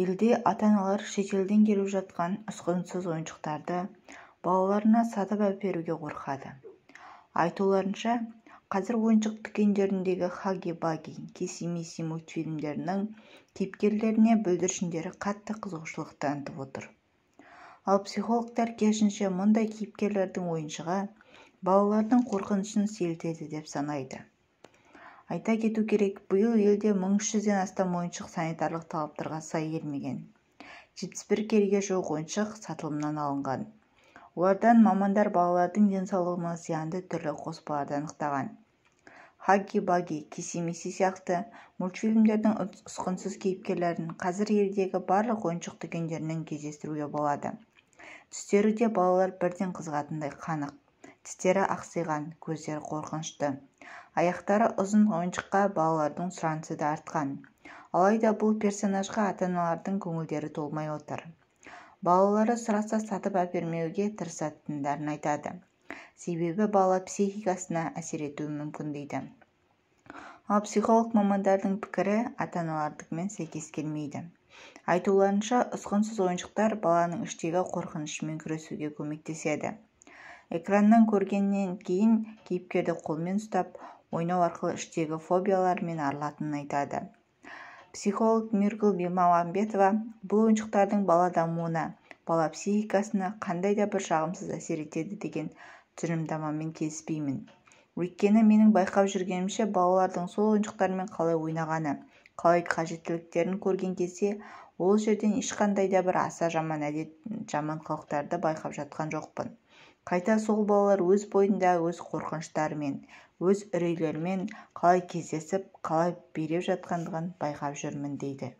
Елде ата-аналар шетелден келіп жатқан ұсқынсыз ойыншықтарды балаларына сатып әперуге қорқады. Айтуларынша, қазір ойыншық дүкендеріндегі Хаги-Баги, Киси-Миси мультфильмдерінің кейіпкерлеріне бүлдіршіндері қатты қызығушылық танытып отыр. Ал психологтар керісінше мұндай кейіпкерлердің ойыншығы балалардың қорқынышын сейілтеді деп санайды. Айта кету керек, биыл елде 1300-ден астам ойыншық санитарлық талаптарға сай келмеген. 71 келіге жуық ойыншық сатылымнан алынған. Олардан мамандар балалардың денсаулығына зиянды түрлі қоспаларды анықтаған. Хаги-Баги, Киси-Миси сияқты мультфильмдердің ұсқынсыз кейіпкерлерін қазір елдегі барлық ойыншық дүкендерінен кездестіруге болады. Түстері де балалар бірден қызығатындай қанық. Тістері ақсиған, көздері қорқынышты. Аяқтары ұзын ойыншыққа балалардың сұранысы да артқан. Алайда бұл персонажға ата-аналардың көңілдері толмай отыр. Балалары сұраса сатып әпермеуге тырысатындарын айтады. Себебі бала психикасына әсер етуі мүмкін дейді. Ал психолог мамандардың пікірі ата-аналардыкімен сәйкес келмейді. Айтуларынша, ұсқынсыз ойыншықтар баланың іштегі қорқынышымен күресуге көмектеседі. Экраннан көргеннен кейін кейіпкерді қолмен ұстап, ойнау арқылы іштегі фобиялармен арылатынын айтады. Психолог Миргүл Бимамбетова бұл ойыншықтардың бала дамуына, бала психикасына қандай да бір жағымсыз әсер етеді деген тұжырымдамамен келіспеймін. Өйткені менің байқап жүргенімше балалардың сол ойыншықтармен қалай ойнағаны, қалай қажеттіліктерін көрген кезде ол жерден ешқандай да бір аса жаман әдет, жаман қылықтарды байқап жатқан жоқпын. Қайта сол балалар өз бойындағы өз қорқыныштарымен, өз үрейлерімен қалай кездесіп, қалай билеп жатқандығын байқап жүрмін дейді.